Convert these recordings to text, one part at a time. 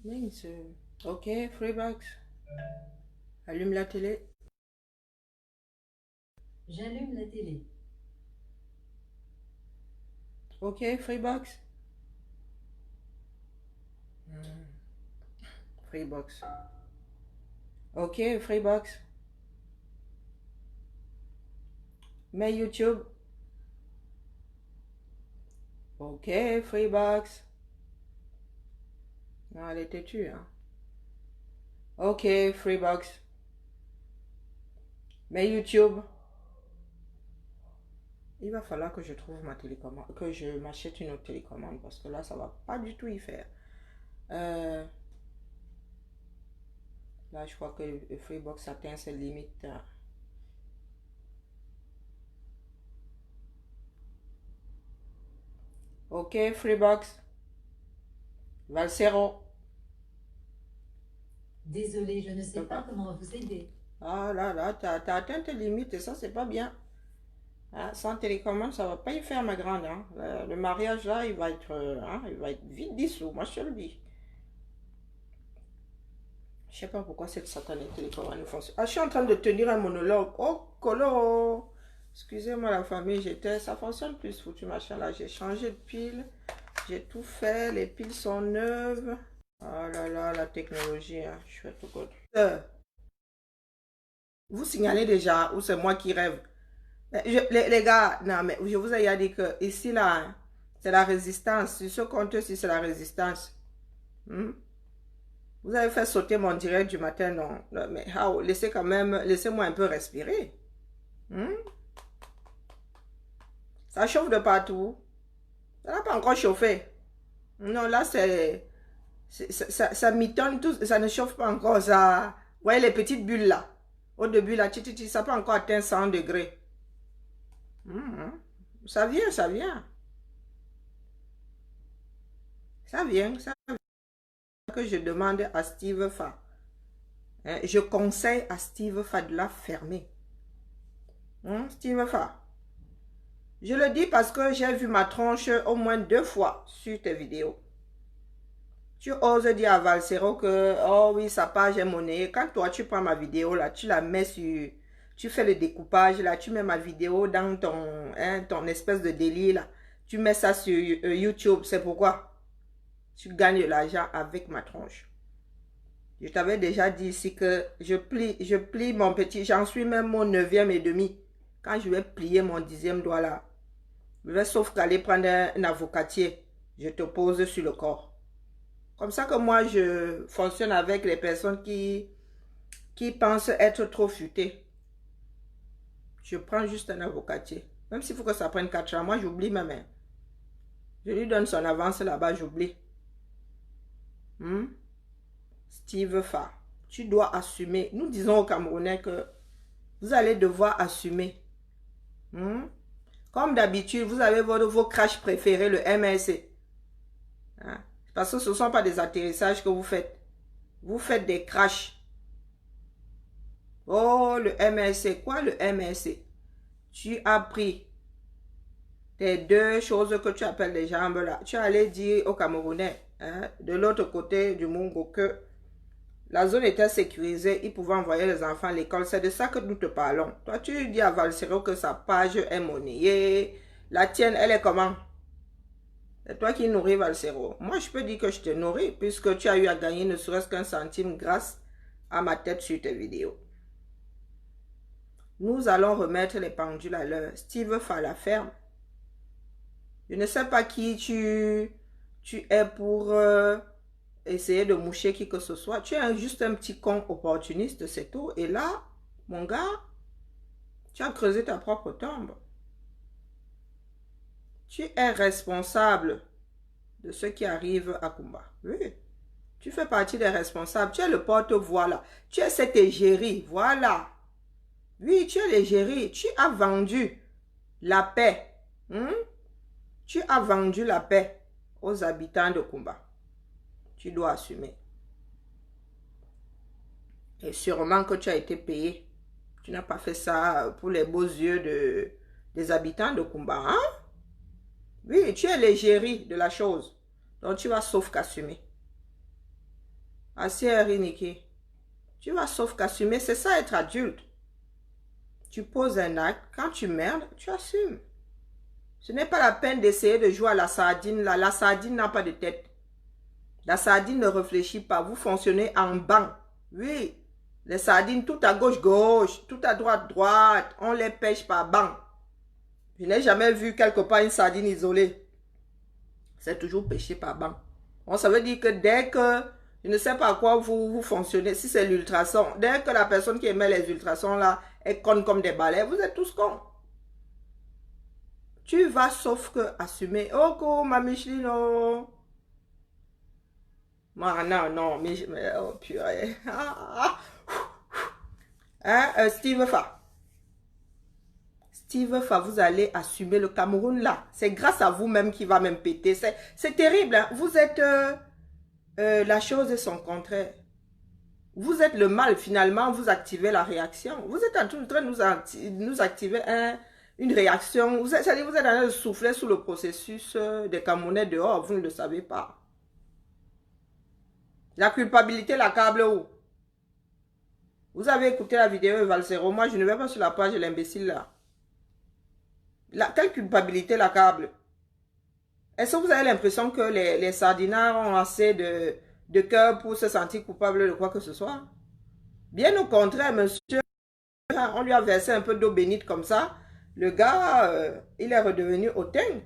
Mince. Ok, Freebox. Allume la télé. J'allume la télé. Ok, Freebox. Freebox. Ok, Freebox. Mets YouTube. Ok, Freebox. Non, elle est têtue, hein. Ok, Freebox. Mets YouTube. Il va falloir que je trouve ma télécommande, que je m'achète une autre télécommande parce que là, ça va pas du tout y faire. Euh, Là, je crois que le Freebox atteint ses limites. Ok, Freebox. Valsero. Désolé, je ne Je peux sais pas pas. comment vous aider. Ah là là, t'as atteint tes limites et ça, c'est pas bien. Ah, sans télécommande, ça va pas y faire, ma grande, hein. Le mariage, là, il va être vite dissous, moi, je te le dis. Je sais pas pourquoi cette satanée télécommande ne fonctionne. Ah, je suis en train de tenir un monologue. Oh, colo. Excusez-moi, la famille, ça fonctionne plus, ce foutu machin, là. J'ai changé de pile. J'ai tout fait. Les piles sont neuves. Oh là là, la technologie, hein. Je suis tout contre. Vous signalez déjà ou c'est moi qui rêve? Les gars, non, mais je vous ai déjà dit que ici, là, hein, c'est la résistance. Sur ce compte-ci, c'est la résistance. Hmm? Vous avez fait sauter mon direct du matin, non? Non, mais laissez quand même, laissez-moi un peu respirer. Hmm? Ça chauffe de partout. Ça n'a pas encore chauffé. Non, là, ça mitonne tout, ça ne chauffe pas encore. Ça, vous voyez les petites bulles là. Au début, là, ça n'a pas encore atteint 100 degrés. Hmm. Ça vient, ça vient. Ça vient, ça vient. Que je demande à Steve Fa. Hein, je conseille à Steve Fa de la fermer. Steve Fa. Je le dis parce que j'ai vu ma tronche au moins 2 fois sur tes vidéos. Tu oses dire à Valsero que, oh oui, sa page est monnayée. Quand toi, tu prends ma vidéo, là, tu la mets sur... Tu fais le découpage, là, tu mets ma vidéo dans ton espèce de délire, là. Tu mets ça sur YouTube. C'est pourquoi tu gagnes de l'argent avec ma tronche. Je t'avais déjà dit ici que je plie mon petit... J'en suis même mon 9e et demi. Quand je vais plier mon 10e doigt, là, je vais sauf qu'aller prendre un avocatier. Je te pose sur le corps. Comme ça que moi, je fonctionne avec les personnes qui pensent être trop futées. Je prends juste un avocatier. Même s'il faut que ça prenne 4 ans, moi, j'oublie ma main. Je lui donne son avance là-bas, j'oublie. Steve Fa, tu dois assumer. Nous disons aux Camerounais que vous allez devoir assumer. Comme d'habitude, vous avez vos crashs préférés, le MLC. Hein? Parce que ce ne sont pas des atterrissages que vous faites. Vous faites des crashs. Oh, le MLC. Quoi, le MLC? Tu as pris tes 2 choses que tu appelles les jambes là. Tu allais dire aux Camerounais, hein, de l'autre côté du Mungo, que la zone était sécurisée, ils pouvaient envoyer les enfants à l'école. C'est de ça que nous te parlons. Toi, tu dis à Valsero que sa page est monnayée. La tienne, elle est comment? C'est toi qui nourris Valsero. Moi, je peux dire que je te nourris puisque tu as eu à gagner ne serait-ce qu'un centime grâce à ma tête sur tes vidéos. Nous allons remettre les pendules à l'heure. Steve Fa la ferme. Je ne sais pas qui tu es pour essayer de moucher qui que ce soit. Tu es juste un petit con opportuniste, c'est tout. Et là, mon gars, tu as creusé ta propre tombe. Tu es responsable de ce qui arrive à Kumba. Oui. Tu fais partie des responsables. Tu es le porte-voix là. Tu es cette égérie. Voilà. Oui, tu es l'égérie. Tu as vendu la paix. Tu as vendu la paix aux habitants de Kumba. Tu dois assumer. Et sûrement que tu as été payé. Tu n'as pas fait ça pour les beaux yeux des habitants de Kumba. Hein? Oui, tu es l'égérie de la chose. Donc tu vas sauf qu'assumer. Assez ériniqué. Tu vas sauf qu'assumer, c'est ça être adulte. Tu poses un acte, quand tu merdes, tu assumes. Ce n'est pas la peine d'essayer de jouer à la sardine là. La sardine n'a pas de tête. La sardine ne réfléchit pas. Vous fonctionnez en banc. Oui. Les sardines, tout à gauche, gauche. Tout à droite, droite. On les pêche par banc. Je n'ai jamais vu quelque part une sardine isolée. C'est toujours pêché par banc. Bon, ça veut dire que dès que, je ne sais pas à quoi vous fonctionnez, si c'est l'ultrason, dès que la personne qui émet les ultrasons là est conne comme des balais, vous êtes tous cons. Tu vas sauf que assumer. Oh, ma Micheline, oh. Non, mais oh purée. Hein, Steve Fa. Steve Fa, vous allez assumer le Cameroun là. C'est grâce à vous-même qui va même péter. C'est terrible. Hein? Vous êtes la chose et son contraire. Vous êtes le mal finalement, vous activez la réaction. Vous êtes en train de nous activer une réaction. C'est-à-dire vous êtes en train de souffler sous le processus des Camerounais dehors. Vous ne le savez pas. La culpabilité l'accable où? Vous avez écouté la vidéo de Valsero. Moi, je ne vais pas sur la page de l'imbécile là. Quelle culpabilité l'accable? Est-ce que vous avez l'impression que les sardinards ont assez de cœur pour se sentir coupable de quoi que ce soit? Bien au contraire, monsieur, on lui a versé un peu d'eau bénite comme ça. Le gars, il est redevenu hautain.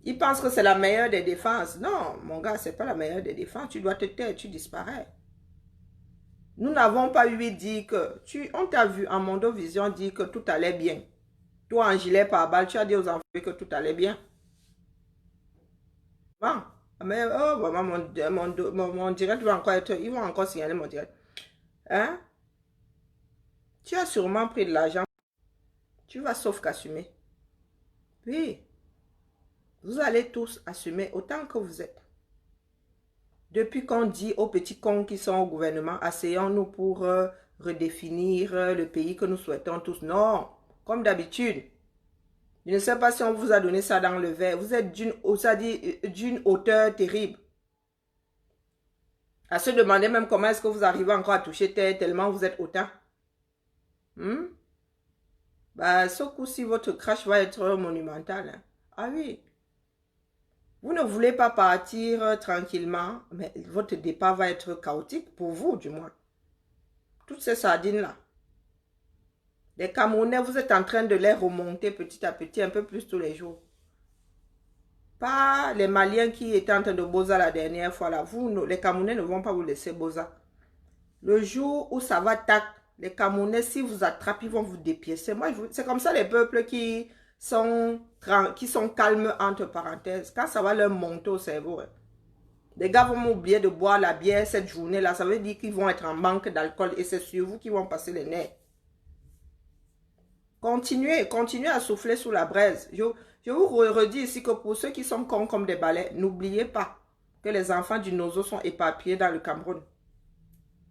Il pense que c'est la meilleure des défenses. Non, mon gars, c'est pas la meilleure des défenses. Tu dois te taire, tu disparais. Nous n'avons pas eu dit que... on t'a vu en Mondovision dire que tout allait bien. Toi, en gilet par balle, tu as dit aux enfants que tout allait bien. Bon, mais oh, vraiment, mon direct va encore être... Ils vont encore signaler mon direct. Hein? Tu as sûrement pris de l'argent. Tu vas sauf qu'assumer. Oui. Vous allez tous assumer autant que vous êtes. Depuis qu'on dit aux petits cons qui sont au gouvernement, asseyons-nous pour redéfinir le pays que nous souhaitons tous. Non, comme d'habitude. Je ne sais pas si on vous a donné ça dans le verre. Vous êtes d'une hauteur terrible. À se demander même comment est-ce que vous arrivez encore à toucher terre tellement vous êtes hautain. Bah, ce coup-ci, votre crash va être monumental. Hein. Ah oui. Vous ne voulez pas partir tranquillement, mais votre départ va être chaotique, pour vous du moins. Toutes ces sardines-là. Les Camerounais, vous êtes en train de les remonter petit à petit, un peu plus tous les jours. Pas les Maliens qui étaient en train de boza la dernière fois. Là. Vous, les Camerounais ne vont pas vous laisser boza. Le jour où ça va tac, les Camerounais, si vous attrapent, ils vont vous dépiécer. Moi, c'est comme ça les peuples qui sont calmes, entre parenthèses. Quand ça va leur monter au cerveau. Hein. Les gars vont oublier de boire la bière cette journée-là. Ça veut dire qu'ils vont être en manque d'alcool et c'est sur vous qui vont passer les nerfs. Continuez à souffler sous la braise. Je vous redis ici que pour ceux qui sont cons comme des balais, n'oubliez pas que les enfants du Nozo sont éparpillés dans le Cameroun.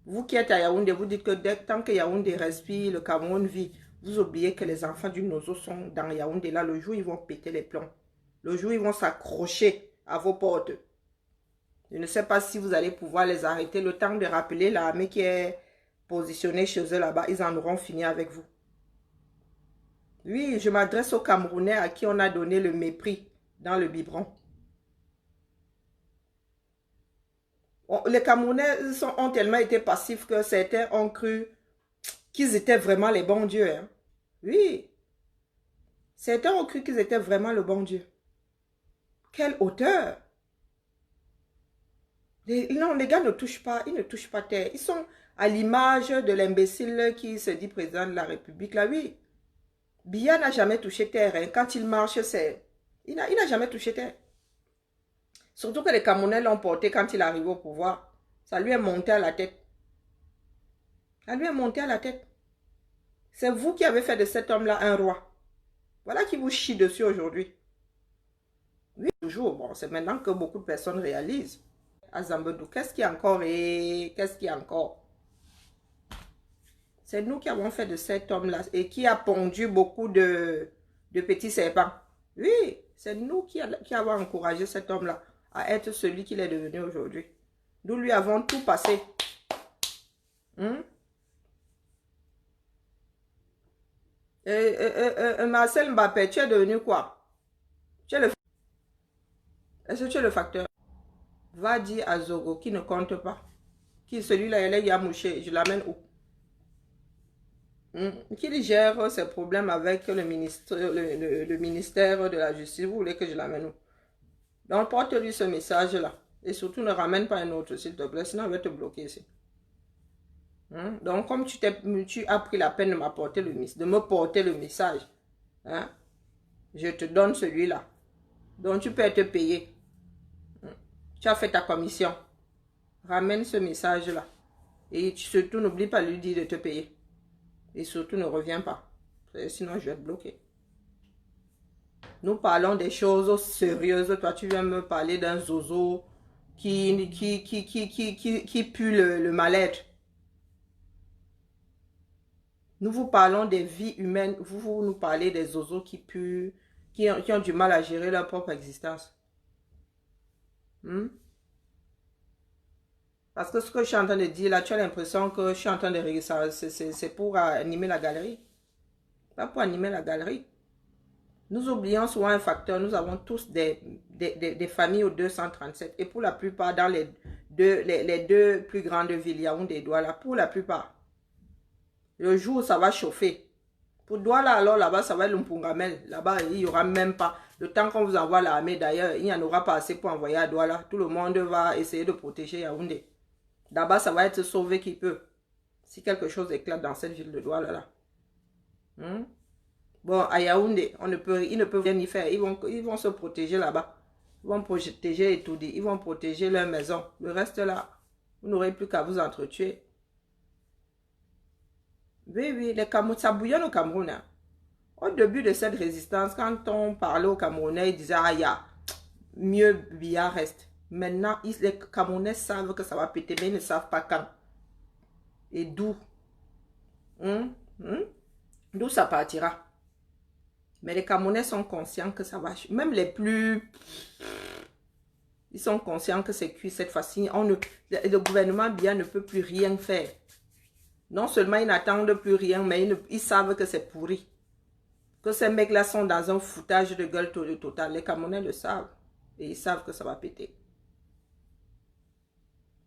Vous qui êtes à Yaoundé, vous dites que tant que Yaoundé respire, le Cameroun vit. Vous oubliez que les enfants du Nozo sont dans Yaoundé. Là, le jour, ils vont péter les plombs. Le jour, ils vont s'accrocher à vos portes. Je ne sais pas si vous allez pouvoir les arrêter. Le temps de rappeler l'armée qui est positionnée chez eux là-bas, ils en auront fini avec vous. Oui, je m'adresse aux Camerounais à qui on a donné le mépris dans le biberon. Les Camerounais ont tellement été passifs que certains ont cru qu'ils étaient vraiment les bons dieux. Hein. Oui. Certains ont cru qu'ils étaient vraiment le bon Dieu. Quelle hauteur! Non, les gars ne touchent pas, ils ne touchent pas terre. Ils sont à l'image de l'imbécile qui se dit président de la République. Là, oui. Biya n'a jamais touché terre. Hein. Quand il marche, il n'a jamais touché terre. Surtout que les Camerounais l'ont porté quand il arrive au pouvoir. Ça lui est monté à la tête. Ça lui est monté à la tête. C'est vous qui avez fait de cet homme-là un roi. Voilà qui vous chie dessus aujourd'hui. Oui, toujours. Bon, c'est maintenant que beaucoup de personnes réalisent. Azambedou, qu'est-ce qu'il y a encore et qu'est-ce qu'il y a encore? C'est nous qui avons fait de cet homme-là et qui a pondu beaucoup de petits serpents. Oui, c'est nous qui avons encouragé cet homme-là à être celui qu'il est devenu aujourd'hui. Nous lui avons tout passé. Marcel Mbappé, tu es devenu quoi? Tu es le... Est-ce que tu es le facteur? Va dire à Zogo qui ne compte pas. Qui celui-là, il est Yamouché. Je l'amène où? Qui gère ses problèmes avec le ministère de la Justice? Vous voulez que je l'amène où? Donc, porte-lui ce message-là. Et surtout, ne ramène pas un autre, s'il te plaît, sinon, on va te bloquer ici. Donc, comme tu as pris la peine de me porter le message, hein, je te donne celui-là. Donc, tu peux être payé. Tu as fait ta commission. Ramène ce message-là. Et surtout, n'oublie pas de lui dire de te payer. Et surtout, ne reviens pas. Sinon, je vais te bloquer. Nous parlons des choses sérieuses. Toi, tu viens me parler d'un zozo qui pue le mal-être. Nous vous parlons des vies humaines. Vous nous parlez des zozos qui puent, qui ont du mal à gérer leur propre existence. Parce que ce que je suis en train de dire là, tu as l'impression que je suis en train de régler ça. C'est pour animer la galerie. Pas pour animer la galerie. Nous oublions souvent un facteur. Nous avons tous des familles au 237. Et pour la plupart, dans les deux plus grandes villes, Yaoundé et Douala, pour la plupart, le jour où ça va chauffer. Pour Douala, alors là-bas, ça va être l'Umpungamel. Là-bas, il n'y aura même pas. Le temps qu'on vous envoie l'armée, d'ailleurs, il n'y en aura pas assez pour envoyer à Douala. Tout le monde va essayer de protéger Yaoundé. Là-bas, ça va être sauvé qui peut. Si quelque chose éclate dans cette ville de Douala, là. Bon, à Yaoundé, ils ne peuvent rien y faire. Ils vont se protéger là-bas. Ils vont protéger et tout dit. Ils vont protéger leur maison. Le reste là, vous n'aurez plus qu'à vous entretuer. Oui, les Camerounais, ça bouillonne au Cameroun. Hein. Au début de cette résistance, quand on parlait aux Camerounais, ils disaient, ah, ya, mieux Biya reste. Maintenant, les Camerounais savent que ça va péter, mais ils ne savent pas quand. Et d'où. D'où ça partira. Mais les Camerounais sont conscients que ça va. Même les plus... Ils sont conscients que c'est cuit cette fois-ci. Le gouvernement bien ne peut plus rien faire. Non seulement ils n'attendent plus rien, mais ils savent que c'est pourri. Que ces mecs-là sont dans un foutage de gueule total. Les Camerounais le savent. Et ils savent que ça va péter.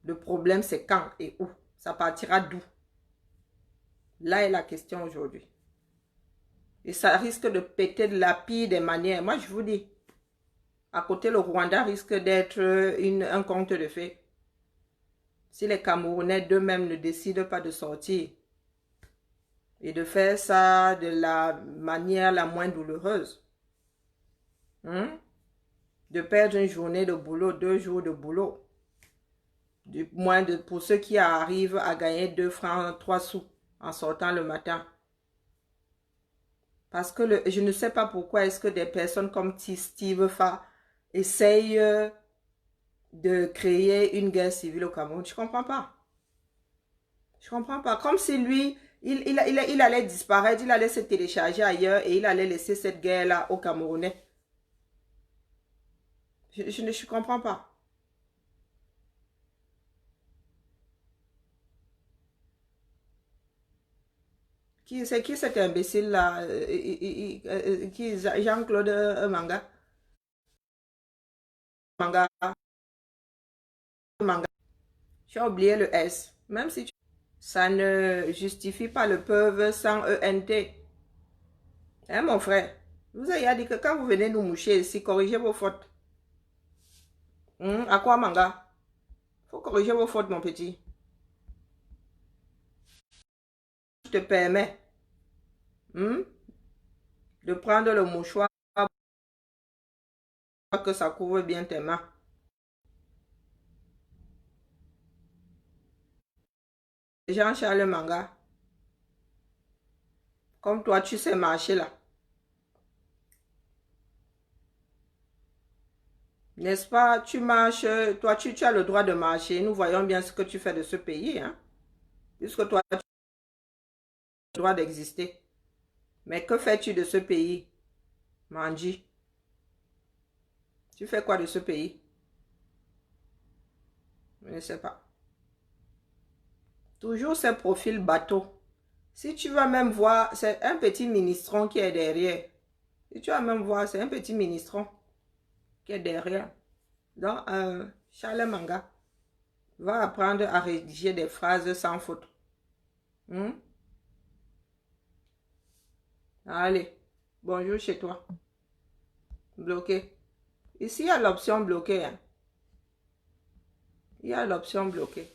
Le problème, c'est quand et où. Ça partira d'où. Là est la question aujourd'hui. Et ça risque de péter de la pire des manières. Moi, je vous dis, à côté, le Rwanda risque d'être un conte de fées. Si les Camerounais d'eux-mêmes ne décident pas de sortir et de faire ça de la manière la moins douloureuse. De perdre une journée de boulot, 2 jours de boulot. Du moins pour ceux qui arrivent à gagner 2 francs, 3 sous en sortant le matin. Parce que je ne sais pas pourquoi est-ce que des personnes comme Steve Fa essayent de créer une guerre civile au Cameroun. Je ne comprends pas. Je ne comprends pas. Comme si lui, il allait disparaître, il allait se télécharger ailleurs et il allait laisser cette guerre-là aux Camerounais. Je ne comprends pas. C'est qui cet imbécile-là? Qui Jean-Claude Manga? Manga. Tu as oublié le S. Même si ça ne justifie pas le peuvent sans ENT. Hein, mon frère? Vous avez dit que quand vous venez nous moucher ici, corrigez vos fautes. À quoi, Manga? Faut corriger vos fautes, mon petit. Je te permets de prendre le mouchoir que ça couvre bien tes mains. Jean-Charles Manga, comme toi, tu sais marcher là. N'est-ce pas? Tu marches, toi, tu as le droit de marcher. Nous voyons bien ce que tu fais de ce pays, hein? Puisque toi, tu as le droit d'exister. Mais que fais-tu de ce pays, Manji? Tu fais quoi de ce pays? Je ne sais pas. Toujours ces profils bateaux. Si tu vas même voir, c'est un petit ministron qui est derrière. Si tu vas même voir, c'est un petit ministron qui est derrière. Donc, Charles Manga va apprendre à rédiger des phrases sans faute. Hmm? Allez, bonjour chez toi. Bloqué. Ici, il y a l'option bloquée. Hein. Il y a l'option bloquée.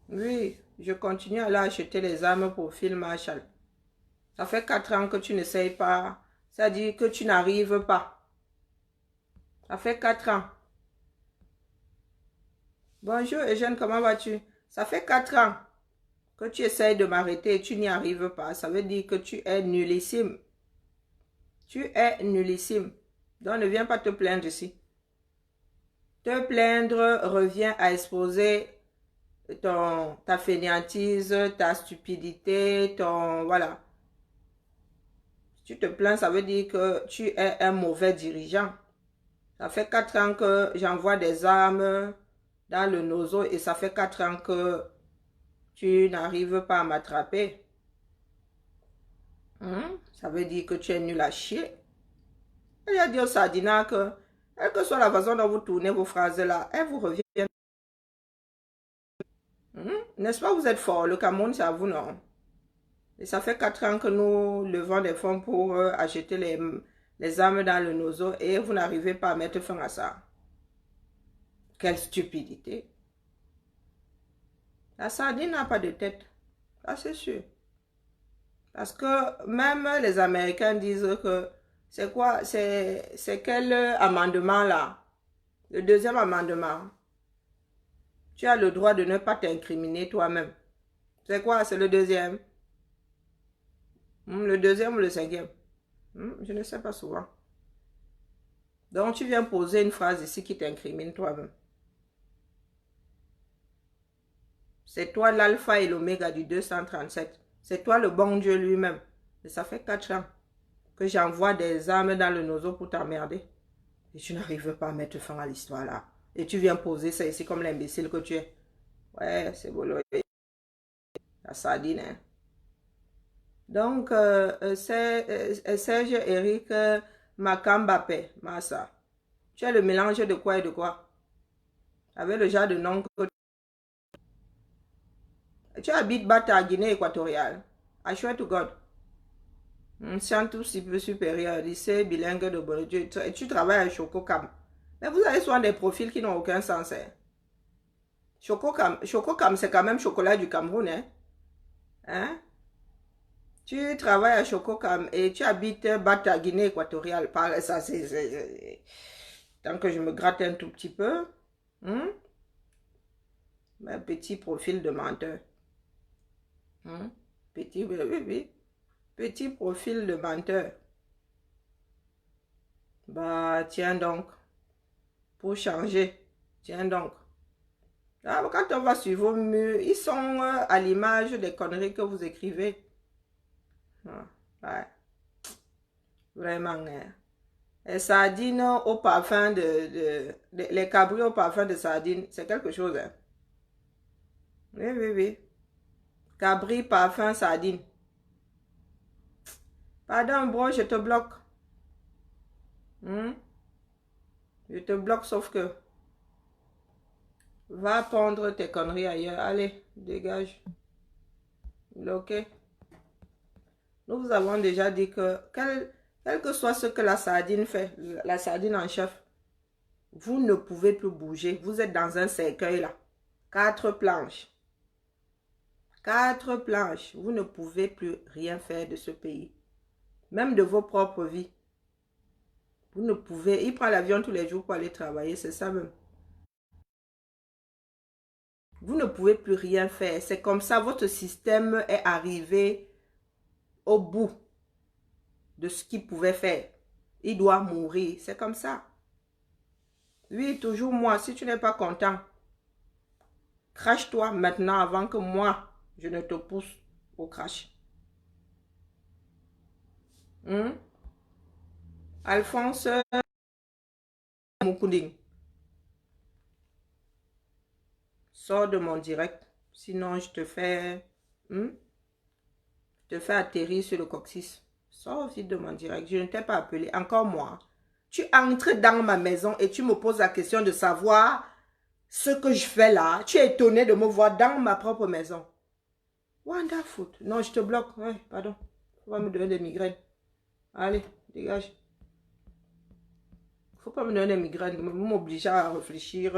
Oui, je continue à aller acheter les armes pour Phil Marshall. Ça fait 4 ans que tu n'essayes pas. Ça dit que tu n'arrives pas. Ça fait 4 ans. Bonjour Eugène, comment vas-tu? Ça fait 4 ans que tu essayes de m'arrêter et tu n'y arrives pas. Ça veut dire que tu es nullissime. Tu es nullissime. Donc ne viens pas te plaindre ici. Te plaindre revient à exposer ta fainéantise, ta stupidité, voilà. Si tu te plains, ça veut dire que tu es un mauvais dirigeant. Ça fait 4 ans que j'envoie des armes dans le nozo et ça fait 4 ans que tu n'arrives pas à m'attraper. Ça veut dire que tu es nul à chier. Elle a dit au Sardina que, quelle que soit la façon dont vous tournez vos phrases là, elle vous revient. N'est-ce pas, vous êtes fort. Le Cameroun, c'est à vous, non? Et ça fait 4 ans que nous levons des fonds pour acheter les armes dans le nozo et vous n'arrivez pas à mettre fin à ça. Quelle stupidité. La sardine n'a pas de tête. Ça, c'est sûr. Parce que même les Américains disent que c'est quoi? C'est quel amendement là? Le deuxième amendement. Tu as le droit de ne pas t'incriminer toi-même. C'est quoi? C'est le deuxième? Le deuxième ou le cinquième? Je ne sais pas souvent. Donc, tu viens poser une phrase ici qui t'incrimine toi-même. C'est toi l'alpha et l'oméga du 237. C'est toi le bon Dieu lui-même. Et ça fait 4 ans que j'envoie des armes dans le nozo pour t'emmerder. Et tu n'arrives pas à mettre fin à l'histoire là. Et tu viens poser ça ici comme l'imbécile que tu es. Ouais, c'est beau. La sardine, hein. Donc, c'est Serge Eric Makambape, Massa. Tu as le mélange de quoi et de quoi? Avec le genre de nom que tu habites Bata, Guinée équatoriale. I swear to God. Centre supérieur, lycée bilingue de Bourdieu. Et tu travailles à Chococam. Mais vous avez souvent des profils qui n'ont aucun sens. Hein? Chococam, c'est quand même chocolat du Cameroun. Hein? Tu travailles à Chococam et tu habites Bata, Guinée équatoriale. Par ça, tant que je me gratte un tout petit peu. Un petit profil de menteur. Petit, oui. Petit profil de menteur. Bah, tiens donc. Pour changer. Tiens donc. Ah, quand on va sur vos murs, ils sont à l'image des conneries que vous écrivez. Ouais. Vraiment. Les sardines au parfum les cabris au parfum de sardines, c'est quelque chose. Hein. Oui. Cabri, parfum, sardine. Pardon, bro, je te bloque. Je te bloque, sauf que va pondre tes conneries ailleurs. Allez, dégage. Ok. Nous vous avons déjà dit que, quel que soit ce que la sardine fait, la sardine en chef, vous ne pouvez plus bouger. Vous êtes dans un cercueil là. 4 planches. 4 planches. Vous ne pouvez plus rien faire de ce pays. Même de vos propres vies. Vous ne pouvez... Il prend l'avion tous les jours pour aller travailler, c'est ça même. Vous ne pouvez plus rien faire. C'est comme ça, votre système est arrivé au bout de ce qu'il pouvait faire. Il doit mourir. C'est comme ça. Oui, toujours moi. Si tu n'es pas content, crache-toi maintenant avant que moi, je ne te pousse au crash. Alphonse Moukouding. Sors de mon direct. Sinon, je te fais atterrir sur le coccyx. Sors vite de mon direct. Je ne t'ai pas appelé. Encore moi. Tu entres dans ma maison et tu me poses la question de savoir ce que je fais là. Tu es étonné de me voir dans ma propre maison. Wonderful. Non, je te bloque. Ouais, pardon. Faut pas me donner des migraines. Allez, dégage. Faut pas me donner des migraines. Vous m'obligez à réfléchir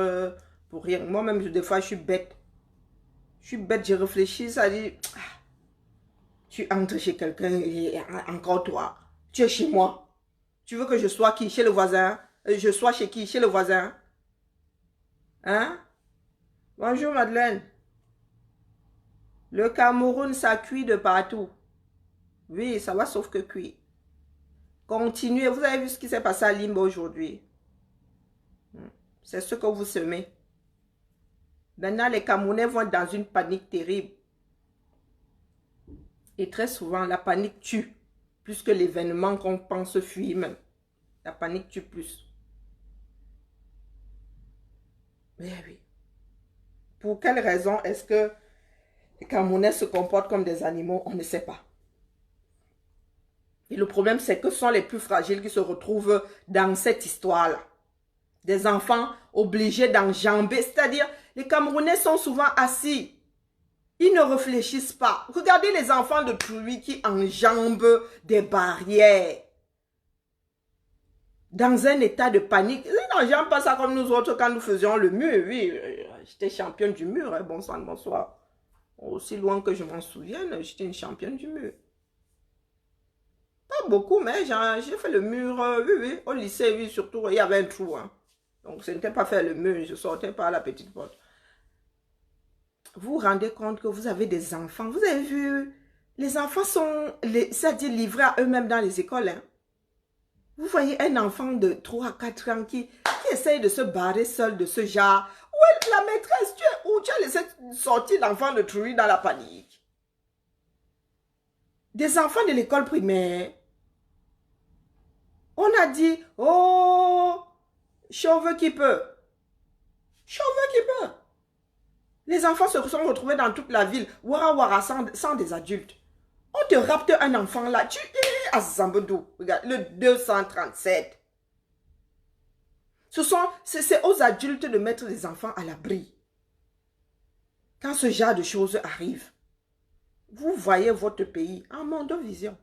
pour rien. Moi-même, des fois, je suis bête. Je suis bête, je réfléchis, ça dit... Tu entres chez quelqu'un et encore toi. Tu es chez moi. Tu veux que je sois qui? Chez le voisin? Je sois chez qui? Chez le voisin? Hein? Bonjour Madeleine. Le Cameroun, ça cuit de partout. Oui, ça va sauf que cuit. Continuez. Vous avez vu ce qui s'est passé à Limbe aujourd'hui? C'est ce que vous semez. Maintenant, les Camerounais vont dans une panique terrible. Et très souvent, la panique tue. Plus que l'événement qu'on pense fuir même. La panique tue plus. Mais oui. Pour quelle raison est-ce que les Camerounais se comportent comme des animaux? On ne sait pas. Et le problème, c'est que ce sont les plus fragiles qui se retrouvent dans cette histoire-là. Des enfants obligés d'enjamber. C'est-à-dire, les Camerounais sont souvent assis. Ils ne réfléchissent pas. Regardez les enfants de Trouy qui enjambent des barrières. Dans un état de panique. Ils n'enjambent pas ça comme nous autres quand nous faisions le mur. Oui, j'étais championne du mur. Hein. Bon sang, bonsoir. Aussi loin que je m'en souvienne, j'étais une championne du mur. Pas beaucoup, mais j'ai fait le mur. Oui, au lycée, oui, surtout. Il y avait un trou. Hein. Donc, ce n'était pas faire le mur. Je sortais par la petite porte. Vous vous rendez compte que vous avez des enfants. Vous avez vu, les enfants sont, c'est-à-dire livrés à eux-mêmes dans les écoles. Hein. Vous voyez un enfant de 3 à 4 ans qui essaye de se barrer seul de ce genre. Où est la maîtresse? Tu es où? Tu as laissé sortir l'enfant de Trouy dans la panique. Des enfants de l'école primaire. On a dit, oh, chauve qui peut. Chauve qui peut. Les enfants se sont retrouvés dans toute la ville, wara sans des adultes. On te rapte un enfant là, tu es à Zambedou, regarde, le 237. C'est aux adultes de mettre les enfants à l'abri. Quand ce genre de choses arrive, vous voyez votre pays en mondovision.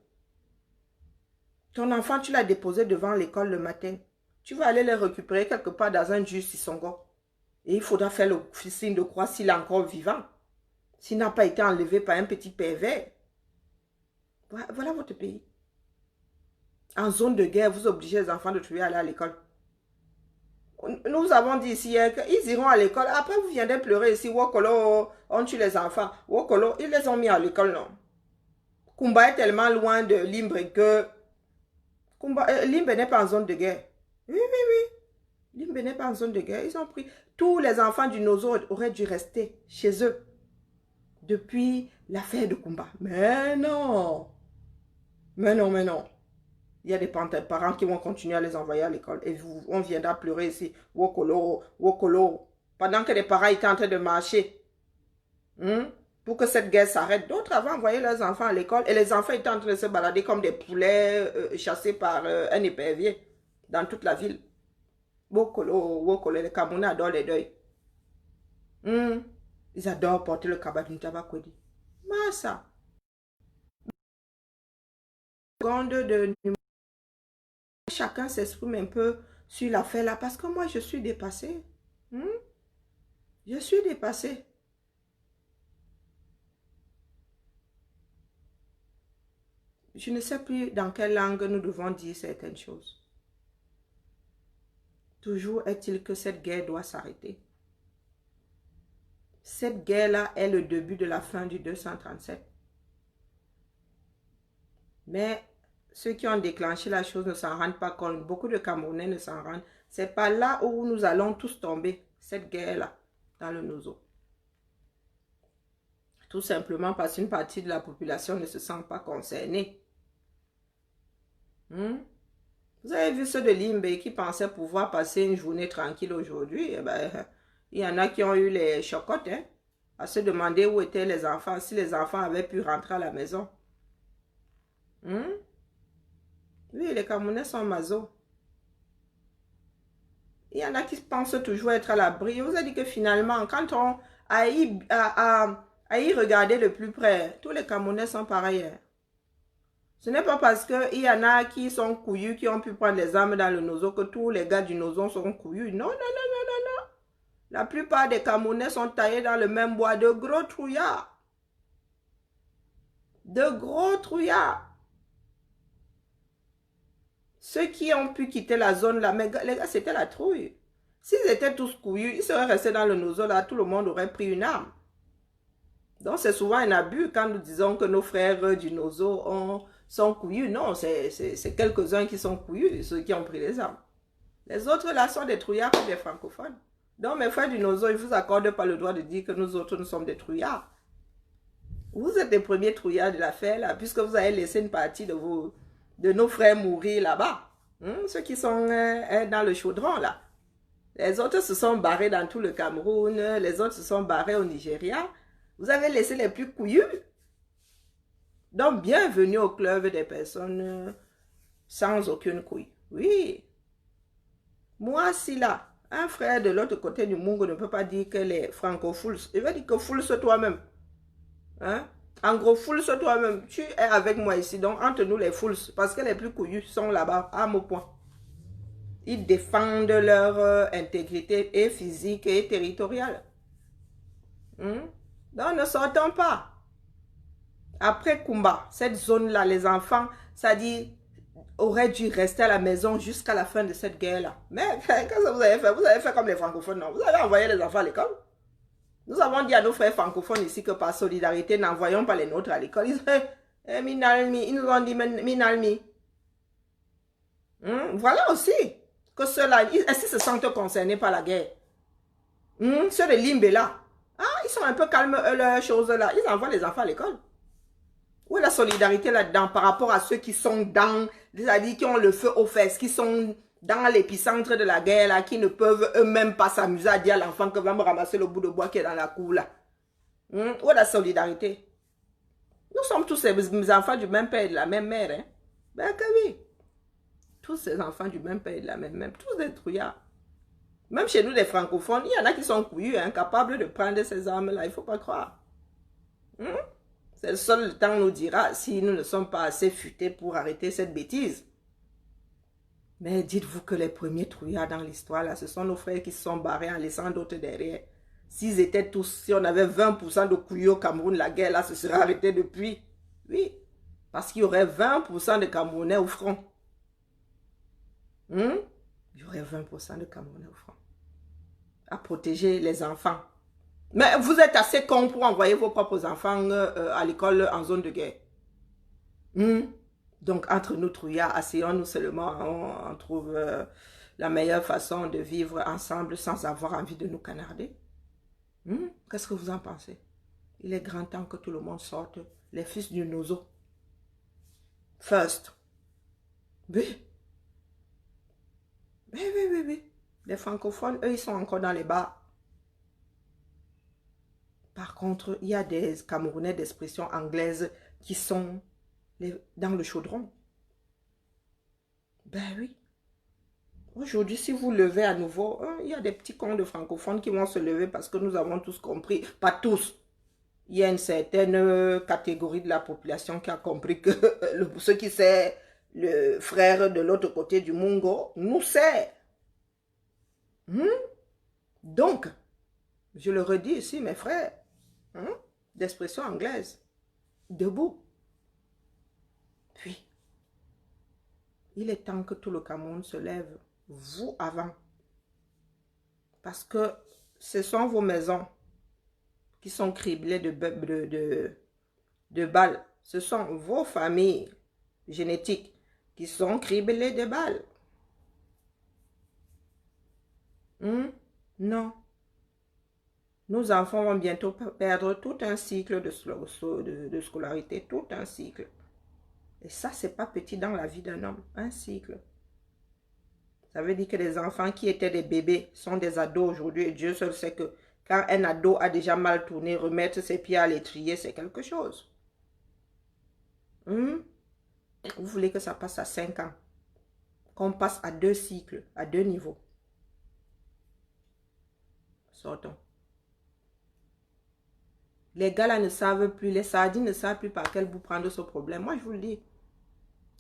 Ton enfant, tu l'as déposé devant l'école le matin. Tu vas aller le récupérer quelque part dans un jus Sissongo. Et il faudra faire le signe de croix s'il est encore vivant. S'il n'a pas été enlevé par un petit pervers. Voilà votre pays. En zone de guerre, vous obligez les enfants de Trouy à aller à l'école. Nous avons dit ici qu'ils iront à l'école. Après, vous viendrez pleurer ici. Wokolo, on tue les enfants. Wokolo, ils les ont mis à l'école, non. Kumba est tellement loin de Limbe que... Limbe n'est pas en zone de guerre. Oui. Limbe n'est pas en zone de guerre. Ils ont pris... Tous les enfants du Nozo auraient dû rester chez eux depuis l'affaire de Kumba. Mais non. Mais non. Il y a des parents qui vont continuer à les envoyer à l'école. Et on viendra pleurer ici. Wokolo. Pendant que les parents étaient en train de marcher. Pour que cette guerre s'arrête. D'autres avaient envoyé leurs enfants à l'école. Et les enfants étaient en train de se balader comme des poulets chassés par un épervier dans toute la ville. Wokolo, les Camerounais adorent les deuils. Ils adorent porter le cabas d'une tabakwedi. Massa. Chacun s'exprime un peu sur l'affaire là parce que moi je suis dépassée. Je suis dépassée. Je ne sais plus dans quelle langue nous devons dire certaines choses. Toujours est-il que cette guerre doit s'arrêter. Cette guerre-là est le début de la fin du 237. Mais ceux qui ont déclenché la chose ne s'en rendent pas compte. Beaucoup de Camerounais ne s'en rendent. C'est pas là où nous allons tous tomber, cette guerre-là, dans le Nozo. Tout simplement parce qu'une partie de la population ne se sent pas concernée. Vous avez vu ceux de Limbe qui pensaient pouvoir passer une journée tranquille aujourd'hui. Eh ben, Il y en a qui ont eu les chocottes, hein, à se demander où étaient les enfants, si les enfants avaient pu rentrer à la maison. Hmm? Oui, les Camerounais sont mazos. Il y en a qui pensent toujours être à l'abri. On vous a dit que finalement, quand on a y regarder de plus près, tous les Camerounais sont pareils. Hein. Ce n'est pas parce qu'il y en a qui sont couillus, qui ont pu prendre les armes dans le nozo, que tous les gars du nozo sont couillus. Non, non, non, non, non, non. La plupart des Camerounais sont taillés dans le même bois, de gros trouillards. De gros trouillards. Ceux qui ont pu quitter la zone là, mais les gars, c'était la trouille. S'ils étaient tous couillus, ils seraient restés dans le nozo là, tout le monde aurait pris une arme. Donc c'est souvent un abus quand nous disons que nos frères du nozo sont couillus. Non, c'est quelques-uns qui sont couillus, ceux qui ont pris les armes. Les autres là sont des trouillards comme des francophones. Donc mes frères du nozo, ils ne vous accordent pas le droit de dire que nous autres, nous sommes des trouillards. Vous êtes les premiers trouillards de l'affaire là, puisque vous avez laissé une partie de nos frères mourir là-bas. Ceux qui sont dans le chaudron là. Les autres se sont barrés dans tout le Cameroun, les autres se sont barrés au Nigeria. Vous avez laissé les plus couillus. Donc, bienvenue au club des personnes sans aucune couille. Oui. Moi, si là, un frère de l'autre côté du monde ne peut pas dire que les francophones, il va dire que foule toi-même. Hein? En gros, foule toi-même. Tu es avec moi ici, donc entre nous les foules, parce que les plus couillus sont là-bas, à mon point. Ils défendent leur intégrité et physique et territoriale. Donc, ne sortons pas. Après Kumba, cette zone-là, les enfants, ça dit, auraient dû rester à la maison jusqu'à la fin de cette guerre-là. Mais qu'est-ce que vous avez fait? Vous avez fait comme les francophones, non? Vous avez envoyé les enfants à l'école. Nous avons dit à nos frères francophones ici que par solidarité, n'envoyons pas les nôtres à l'école. Ils nous ont dit, Minalmi. Voilà aussi que ceux-là, est-ce qu'ils se sentent concernés par la guerre? Ceux de Limbe là, ils sont un peu calmes, leurs choses là. Ils envoient les enfants à l'école. Où est la solidarité là-dedans par rapport à ceux qui sont dans, c'est-à-dire qui ont le feu aux fesses, qui sont dans l'épicentre de la guerre là, qui ne peuvent eux-mêmes pas s'amuser à dire à l'enfant que va me ramasser le bout de bois qui est dans la cour là. Où est la solidarité? Nous sommes tous ces enfants du même père et de la même mère. Hein? Ben que oui. Tous ces enfants du même père et de la même mère. Tous des trouillards. Même chez nous, les francophones, il y en a qui sont couillus, incapables de prendre ces armes-là. Il ne faut pas croire. C'est le seul temps nous dira si nous ne sommes pas assez futés pour arrêter cette bêtise. Mais dites-vous que les premiers trouillards dans l'histoire, là, ce sont nos frères qui se sont barrés en laissant d'autres derrière. S'ils étaient tous, si on avait 20% de couillus au Cameroun, la guerre, là, se serait arrêtée depuis. Oui, parce qu'il y aurait 20% de Camerounais au front. Il y aurait 20% de Camerounais au front. À protéger les enfants. Mais vous êtes assez cons pour envoyer vos propres enfants à l'école en zone de guerre. Donc, entre nous trouillards, asseyons-nous seulement, on trouve la meilleure façon de vivre ensemble sans avoir envie de nous canarder. Qu'est-ce que vous en pensez? Il est grand temps que tout le monde sorte, les fils du nozo. First. Oui. Oui. Les francophones, eux, ils sont encore dans les bars. Par contre, il y a des Camerounais d'expression anglaise qui sont dans le chaudron. Ben oui. Aujourd'hui, si vous levez à nouveau, il y a des petits cons de francophones qui vont se lever parce que nous avons tous compris. Pas tous. Il y a une certaine catégorie de la population qui a compris que ce qui c'est le frère de l'autre côté du Mungo nous sert. Donc, je le redis ici, mes frères, d'expression anglaise, debout. Puis, il est temps que tout le Cameroun se lève, vous avant. Parce que ce sont vos maisons qui sont criblées de balles. Ce sont vos familles génétiques qui sont criblées de balles. Non. Nos enfants vont bientôt perdre tout un cycle de scolarité, tout un cycle. Et ça, c'est pas petit dans la vie d'un homme, un cycle. Ça veut dire que les enfants qui étaient des bébés sont des ados aujourd'hui. Et Dieu seul sait que quand un ado a déjà mal tourné, remettre ses pieds à l'étrier, c'est quelque chose. Vous voulez que ça passe à 5 ans? Qu'on passe à 2 cycles, à 2 niveaux. Sortons. Les gars là ne savent plus, les sardines ne savent plus par quel bout prendre ce problème. Moi, je vous le dis.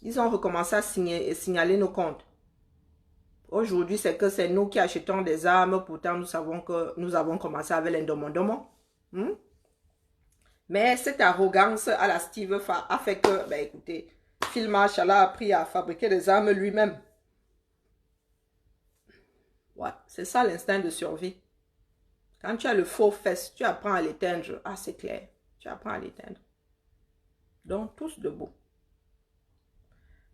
Ils ont recommencé à signaler nos comptes. Aujourd'hui, c'est que c'est nous qui achetons des armes. Pourtant, nous savons que nous avons commencé avec l'indomodomo. Mais cette arrogance à la Steve Fa a fait que, ben écoutez, Phil Marshall a appris à fabriquer des armes lui-même. Ouais, c'est ça l'instinct de survie. Quand tu as le faux fesse, tu apprends à l'éteindre. Ah, c'est clair. Tu apprends à l'éteindre. Donc, tous debout.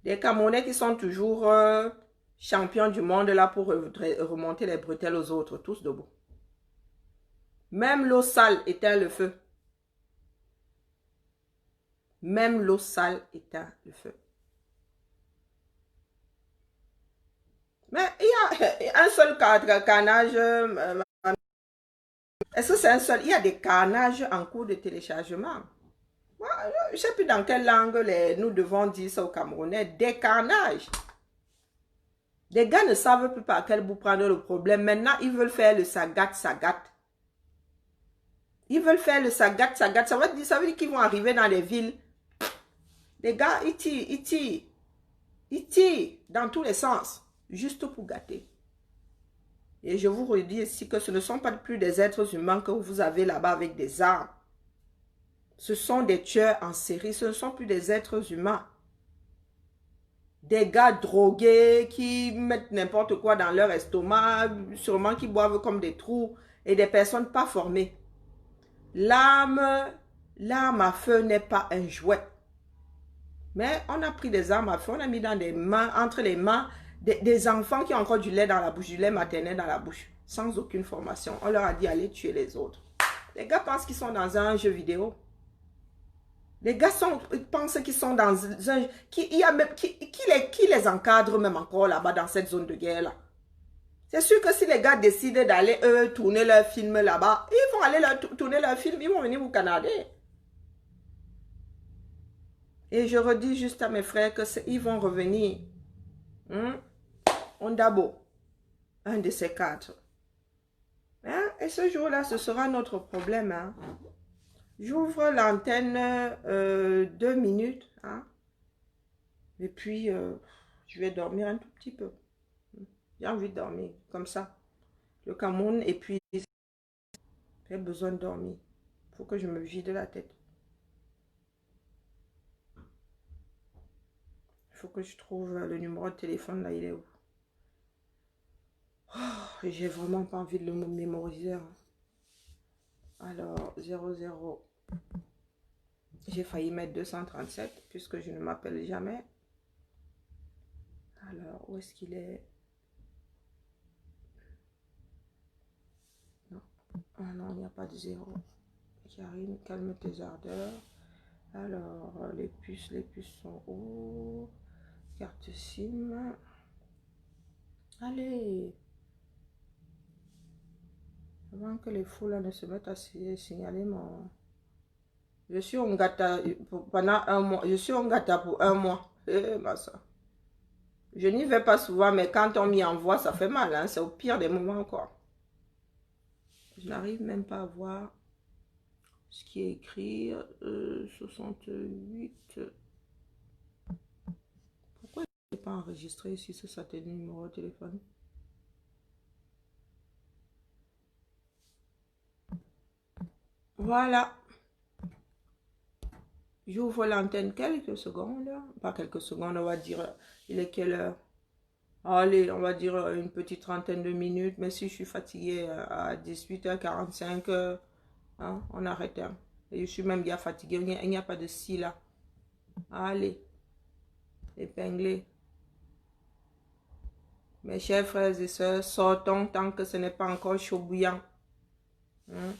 Des Camerounais qui sont toujours champions du monde là pour remonter les bretelles aux autres. Tous debout. Même l'eau sale éteint le feu. Même l'eau sale éteint le feu. Mais il y a un seul carnage. Est-ce que c'est un seul? Il y a des carnages en cours de téléchargement. Moi, je ne sais plus dans quelle langue nous devons dire ça aux Camerounais. Des carnages. Les gars ne savent plus par quel bout prendre le problème. Maintenant, ils veulent faire le sagat. Ils veulent faire le sagat. Ça veut dire qu'ils vont arriver dans les villes. Les gars, ils tirent dans tous les sens. Juste pour gâter. Et je vous redis ici que ce ne sont pas plus des êtres humains que vous avez là-bas avec des armes. Ce sont des tueurs en série. Ce ne sont plus des êtres humains. Des gars drogués qui mettent n'importe quoi dans leur estomac, sûrement qui boivent comme des trous, et des personnes pas formées. L'arme à feu n'est pas un jouet. Mais on a pris des armes à feu, on a mis dans des mains, entre les mains, des enfants qui ont encore du lait dans la bouche, du lait maternel dans la bouche, sans aucune formation. On leur a dit, allez tuer les autres. Les gars pensent qu'ils sont dans un jeu vidéo. Les gars pensent qu'ils sont dans un... Qui les encadre même encore là-bas dans cette zone de guerre-là? C'est sûr que si les gars décident d'aller tourner leur film là-bas, ils vont aller tourner leur film, ils vont venir vous canader. Et je redis juste à mes frères qu'ils vont revenir. Ondabo, un de ces 4. Hein? Et ce jour-là, ce sera notre problème. Hein? J'ouvre l'antenne 2 minutes. Hein? Et puis, je vais dormir un tout petit peu. J'ai envie de dormir, comme ça. Le Cameroun, et puis, j'ai besoin de dormir. Il faut que je me vide la tête. Il faut que je trouve le numéro de téléphone, là, il est où? Oh, j'ai vraiment pas envie de le mémoriser. Hein. Alors, 00. J'ai failli mettre 237, puisque je ne m'appelle jamais. Alors, où est-ce qu'il est? Non. Ah non, il n'y a pas de 0. Karine, calme tes ardeurs. Alors, les puces sont où? Carte SIM. Allez. Avant que les fous là ne se mettent à signaler mon... Je suis en gâta pendant 1 mois. Je suis en gâta pour 1 mois. Ma soeur. Je n'y vais pas souvent, mais quand on m'y envoie, ça fait mal. Hein? C'est au pire des moments encore. Je n'arrive même pas à voir ce qui est écrit. 68. Pourquoi je n'ai pas enregistré ici ce satellite numéro de téléphone? Voilà. J'ouvre l'antenne quelques secondes. Pas quelques secondes, on va dire. Il est quelle heure? Allez, on va dire une petite trentaine de minutes. Mais si je suis fatiguée à 18h45, hein, on arrête. Hein. Et je suis même bien fatiguée. Il n'y a pas de si là. Allez. Épinglé. Mes chers frères et sœurs, sortons tant que ce n'est pas encore chaud bouillant. Hein?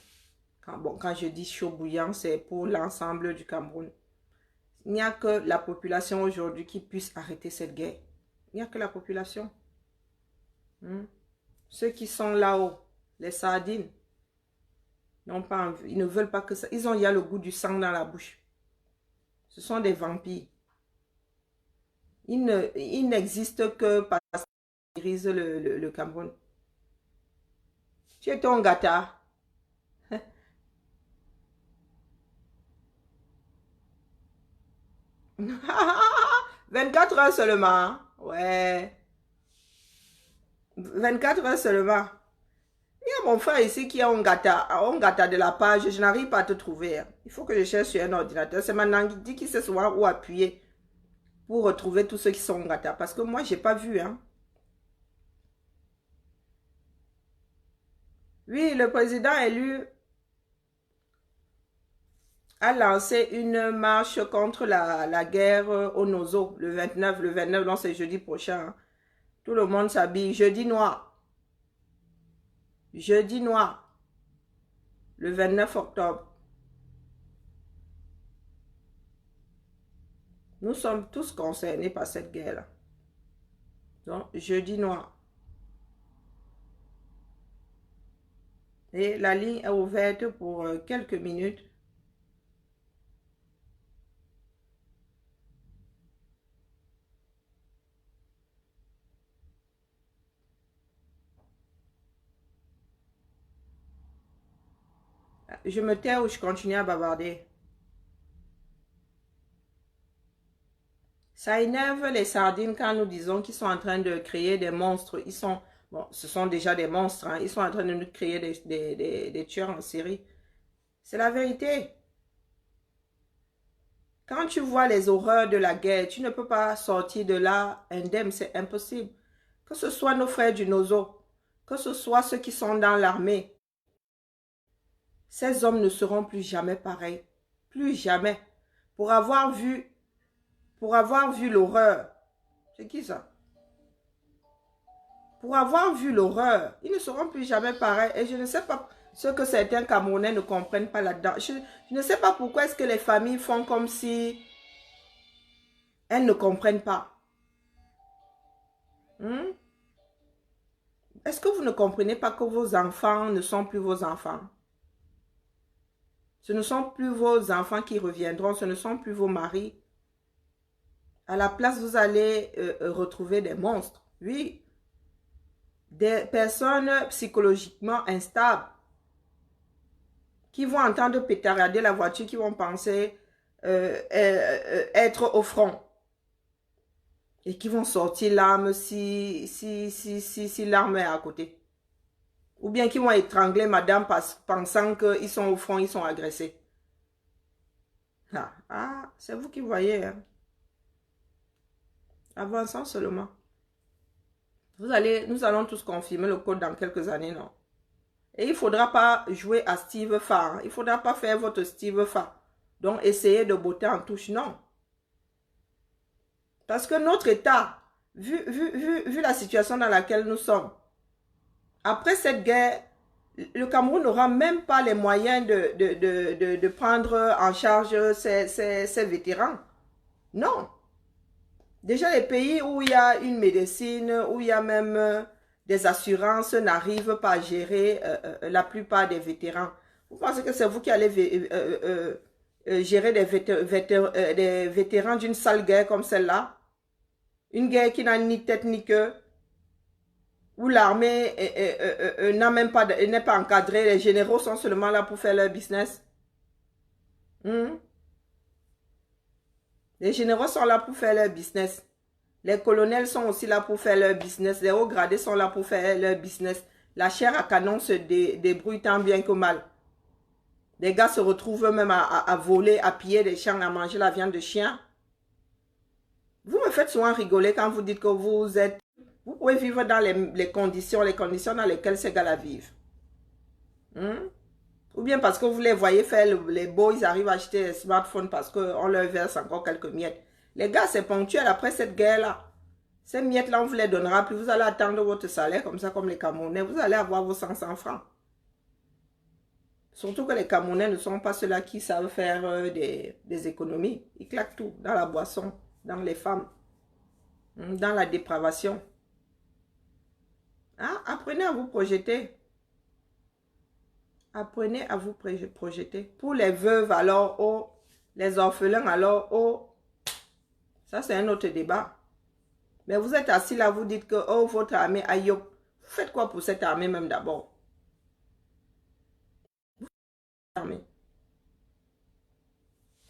Quand je dis chaud bouillant, c'est pour l'ensemble du Cameroun. Il n'y a que la population aujourd'hui qui puisse arrêter cette guerre. Il n'y a que la population. Hmm. Ceux qui sont là-haut, les sardines, n'ont pas envie, ils ne veulent pas que ça. Il y a le goût du sang dans la bouche. Ce sont des vampires. Ils n'existent que parce qu'ils dirigent le Cameroun. Tu es ton gâteau. 24 heures seulement. Ouais. 24 heures seulement. Il y a mon frère ici qui a un gâteau de la page. Je n'arrive pas à te trouver. Il faut que je cherche sur un ordinateur. C'est maintenant qui dit qu'il sait souvent où appuyer pour retrouver tous ceux qui sont gâteaux. Parce que moi, je n'ai pas vu. Hein. Oui, le président élu a lancé une marche contre la guerre au Nozo le 29, donc c'est jeudi prochain. Hein. Tout le monde s'habille. Jeudi noir. Jeudi noir. Le 29 octobre. Nous sommes tous concernés par cette guerre-là. Donc, jeudi noir. Et la ligne est ouverte pour quelques minutes. Je me tais ou je continue à bavarder. Ça énerve les sardines quand nous disons qu'ils sont en train de créer des monstres. Ils sont, bon, ce sont déjà des monstres. Hein. Ils sont en train de nous créer des tueurs en série. C'est la vérité. Quand tu vois les horreurs de la guerre, tu ne peux pas sortir de là indemne. C'est impossible. Que ce soit nos frères du Nozo, que ce soit ceux qui sont dans l'armée, ces hommes ne seront plus jamais pareils. Plus jamais. Pour avoir vu l'horreur. C'est qui ça? Pour avoir vu l'horreur, ils ne seront plus jamais pareils. Et je ne sais pas ce que certains Camerounais ne comprennent pas là-dedans. Je ne sais pas pourquoi est-ce que les familles font comme si elles ne comprennent pas. Est-ce que vous ne comprenez pas que vos enfants ne sont plus vos enfants? Ce ne sont plus vos enfants qui reviendront, ce ne sont plus vos maris. À la place, vous allez retrouver des monstres. Oui. Des personnes psychologiquement instables qui vont entendre pétarader la voiture, qui vont penser être au front. Et qui vont sortir l'arme si l'arme est à côté. Ou bien qui vont étrangler madame pensant qu'ils sont au front, ils sont agressés. Ah, c'est vous qui voyez. Hein. Avançons seulement. Nous allons tous confirmer le code dans quelques années, non? Et il ne faudra pas jouer à Steve Farr. Hein. Il ne faudra pas faire votre Steve Farr. Donc, essayez de botter en touche. Non. Parce que notre État, vu la situation dans laquelle nous sommes, après cette guerre, le Cameroun n'aura même pas les moyens de prendre en charge ces vétérans. Non. Déjà, les pays où il y a une médecine, où il y a même des assurances, n'arrivent pas à gérer la plupart des vétérans. Vous pensez que c'est vous qui allez gérer des vétérans d'une sale guerre comme celle-là? Une guerre qui n'a ni tête ni queue, où l'armée n'est pas encadrée, les généraux sont seulement là pour faire leur business. Les généraux sont là pour faire leur business. Les colonels sont aussi là pour faire leur business. Les hauts gradés sont là pour faire leur business. La chair à canon se débrouille tant bien que mal. Les gars se retrouvent même à voler, à piller des champs, à manger la viande de chien. Vous me faites souvent rigoler quand vous dites que vous pouvez vivre dans les conditions dans lesquelles ces gars-là vivent. Ou bien parce que vous les voyez faire les beaux, ils arrivent à acheter des smartphones parce qu'on leur verse encore quelques miettes. Les gars, c'est ponctuel après cette guerre-là. Ces miettes-là, on vous les donnera, puis vous allez attendre votre salaire comme ça, comme les Camerounais. Vous allez avoir vos 500 francs. Surtout que les Camerounais ne sont pas ceux-là qui savent faire des économies. Ils claquent tout dans la boisson, dans les femmes, dans la dépravation. Hein? Apprenez à vous projeter. Apprenez à vous projeter. Pour les veuves, alors, oh, les orphelins, alors, oh, ça c'est un autre débat. Mais vous êtes assis là, vous dites que, oh, votre armée, aïe, vous faites quoi pour cette armée même d'abord?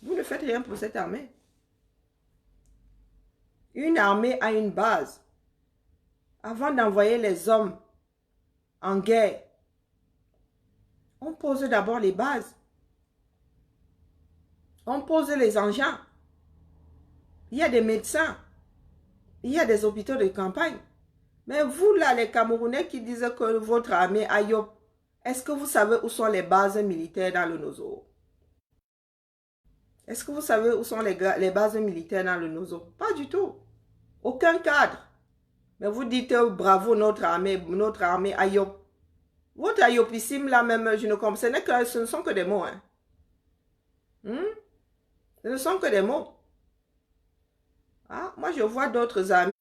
Vous ne faites rien pour cette armée. Une armée a une base. Avant d'envoyer les hommes en guerre, on pose d'abord les bases. On pose les engins. Il y a des médecins. Il y a des hôpitaux de campagne. Mais vous là, les Camerounais qui disent que votre armée aïe, est-ce que vous savez où sont les bases militaires dans le Nozo? Est-ce que vous savez où sont les bases militaires dans le Nozo? Pas du tout. Aucun cadre. Mais vous dites bravo notre armée aïe. Votre aïopissime là même, je ne comprends. Ce ne sont que des mots. Hein. Ce ne sont que des mots. Ah, moi je vois d'autres armées.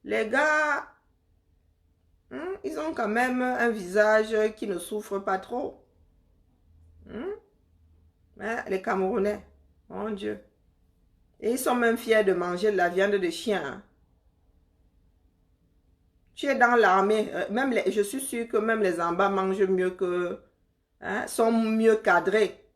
Les gars, ils ont quand même un visage qui ne souffre pas trop. Mais les Camerounais, mon Dieu. Et ils sont même fiers de manger de la viande de chien. Hein. Tu es dans l'armée, je suis sûre que même les Amba mangent mieux que, sont mieux cadrés.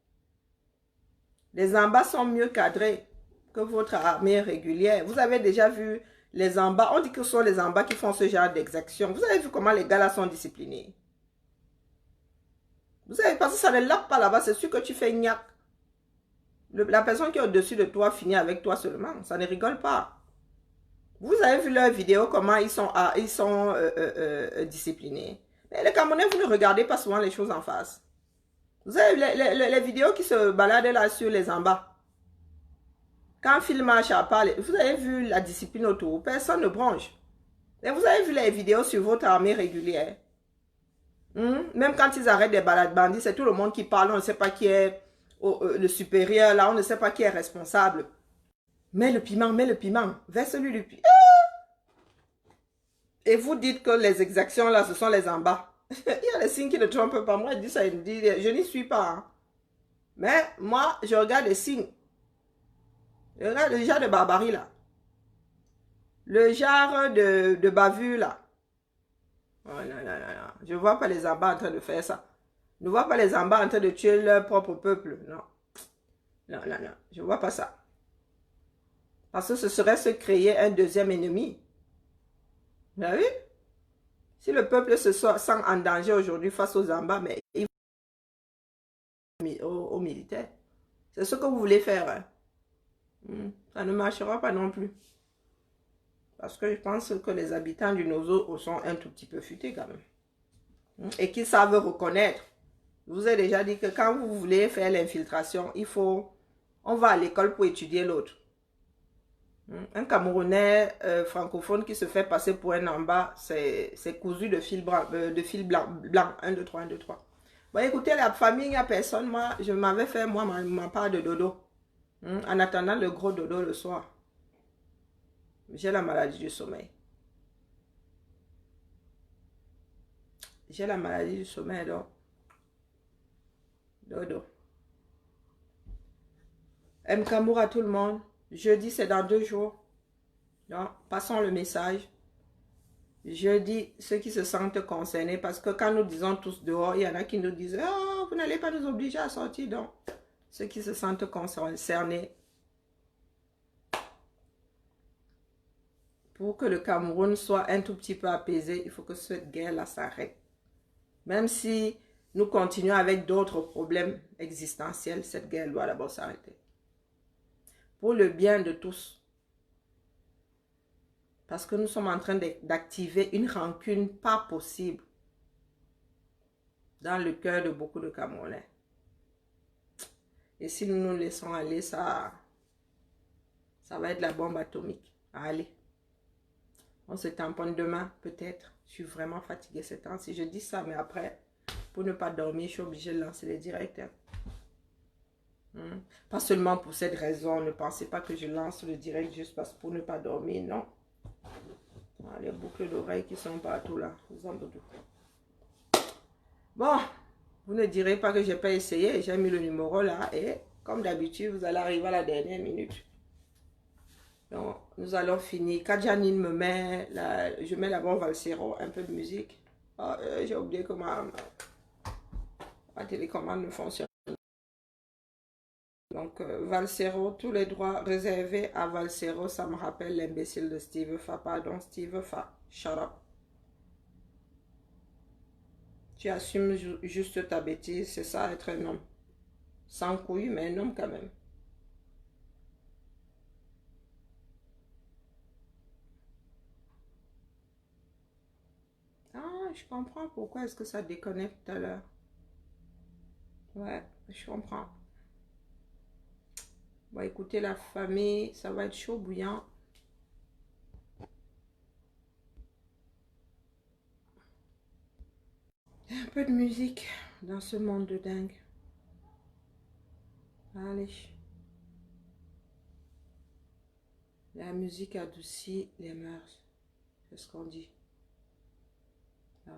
Les Amba sont mieux cadrés que votre armée régulière. Vous avez déjà vu les Amba, on dit que ce sont les Amba qui font ce genre d'exactions. Vous avez vu comment les gars là sont disciplinés? Vous savez, parce que ça ne lappe pas là-bas, c'est sûr que tu fais gnac. La personne qui est au-dessus de toi finit avec toi seulement. Ça ne rigole pas. Vous avez vu leurs vidéos, comment ils sont disciplinés. Mais les Camerounais, vous ne regardez pas souvent les choses en face. Vous avez les vidéos qui se baladent là sur les embats. Quand Phil marche à part, vous avez vu la discipline autour. Personne ne bronche. Et vous avez vu les vidéos sur votre armée régulière. Même quand ils arrêtent des balades bandits, c'est tout le monde qui parle. On ne sait pas qui est le supérieur là. On ne sait pas qui est responsable. Mets le piment. Verse-lui le piment. Et vous dites que les exactions là, ce sont les en bas. Il y a des signes qui ne trompent pas. Moi, je dis ça, je n'y suis pas. Hein. Mais moi, je regarde les signes. Je regarde le genre de barbarie là. Le genre de bavure là. Oh, non. Je ne vois pas les en bas en train de faire ça. Je ne vois pas les en bas en train de tuer leur propre peuple. Non. Je ne vois pas ça. Parce que ce serait se créer un deuxième ennemi. Vous avez vu? Si le peuple se sent en danger aujourd'hui face aux Zambas, mais il faut aux militaires. C'est ce que vous voulez faire. Hein? Ça ne marchera pas non plus. Parce que je pense que les habitants du Nozo sont un tout petit peu futés quand même. Et qu'ils savent reconnaître. Je vous ai déjà dit que quand vous voulez faire l'infiltration, on va à l'école pour étudier l'autre. Un Camerounais francophone qui se fait passer pour un Amba, c'est cousu de fil blanc. 1, 2, 3, 1, 2, 3. Bon, écoutez, la famille, il n'y a personne. Moi, je m'avais fait ma part de dodo. En attendant le gros dodo le soir. J'ai la maladie du sommeil. J'ai la maladie du sommeil, donc. Dodo. M'kamour à tout le monde. Jeudi, c'est dans 2 jours. Donc, passons le message. Jeudi, ceux qui se sentent concernés, parce que quand nous disons tous dehors, il y en a qui nous disent « Oh, vous n'allez pas nous obliger à sortir. » Donc, ceux qui se sentent concernés, pour que le Cameroun soit un tout petit peu apaisé, il faut que cette guerre-là s'arrête. Même si nous continuons avec d'autres problèmes existentiels, cette guerre doit d'abord s'arrêter. Pour le bien de tous. Parce que nous sommes en train d'activer une rancune pas possible dans le cœur de beaucoup de Camerounais. Et si nous nous laissons aller, ça va être la bombe atomique. Allez. On se tamponne demain, peut-être. Je suis vraiment fatiguée ces temps-ci. Je dis ça, mais après, pour ne pas dormir, je suis obligée de lancer les directs. Pas seulement pour cette raison. Ne pensez pas que je lance le direct juste pour ne pas dormir, non. Ah, les boucles d'oreilles qui sont partout là. Bon, vous ne direz pas que j'ai pas essayé. J'ai mis le numéro là et comme d'habitude, vous allez arriver à la dernière minute. Donc, nous allons finir. Quand Janine me met, je mets d'abord Valsero, un peu de musique. Oh, j'ai oublié que ma télécommande ne fonctionne. Donc, Valsero, tous les droits réservés à Valsero, ça me rappelle l'imbécile de Steve Fa. Pardon, Steve Fa, shut up. Tu assumes juste ta bêtise, c'est ça être un homme. Sans couilles, mais un homme quand même. Ah, je comprends pourquoi est-ce que ça déconnecte tout à l'heure. Ouais, je comprends. Bon, écoutez, la famille, ça va être chaud bouillant. Un peu de musique dans ce monde de dingue. Allez. La musique adoucit les mœurs. C'est ce qu'on dit.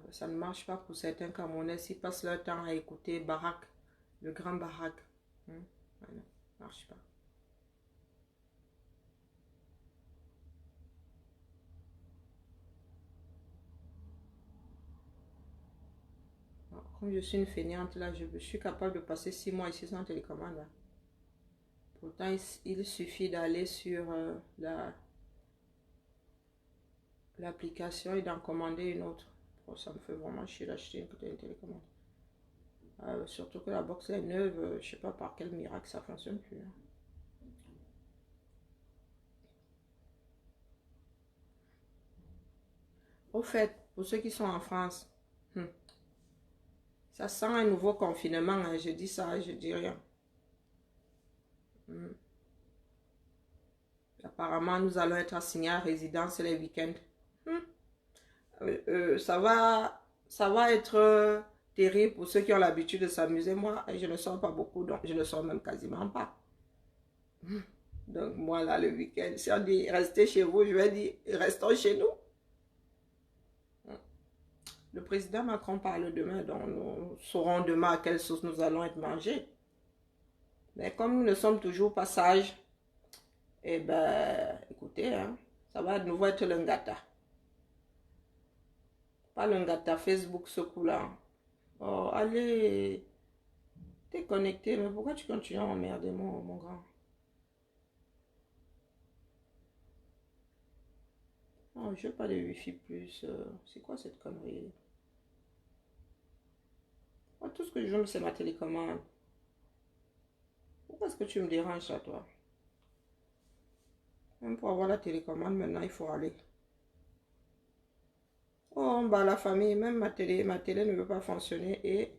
Ça ne marche pas pour certains Camerounais. S'ils passent leur temps à écouter Barak, le grand Barak. Ouais, non, ça marche pas. Bon, comme je suis une fainéante, là, je suis capable de passer 6 mois ici sans télécommande. Là. Pourtant, il suffit d'aller sur l'application et d'en commander une autre. Bon, ça me fait vraiment chier d'acheter une télécommande. Surtout que la box est neuve, je sais pas par quel miracle ça fonctionne plus. Hein. Au fait, pour ceux qui sont en France, ça sent un nouveau confinement. Hein. Je dis ça, je dis rien. Apparemment, nous allons être assignés à résidence les week-ends. Ça va être terrible pour ceux qui ont l'habitude de s'amuser. Moi, je ne sors pas beaucoup, donc je ne sors même quasiment pas. Donc moi, là, le week-end, si on dit restez chez vous, je vais dire restons chez nous. Le président Macron parle demain, donc nous saurons demain à quelle sauce nous allons être mangés. Mais comme nous ne sommes toujours pas sages, eh ben, écoutez, hein, ça va de nouveau être le ngata. Pas le ngata Facebook ce coup-là. Oh, allez, t'es connecté, mais pourquoi tu continues à emmerder mon grand? Oh, je veux pas de Wi-Fi plus. C'est quoi cette connerie? Moi, tout ce que je veux, c'est ma télécommande. Pourquoi est-ce que tu me déranges à toi? Même pour avoir la télécommande, maintenant, il faut aller. Oh, bah la famille, même ma télé ne veut pas fonctionner et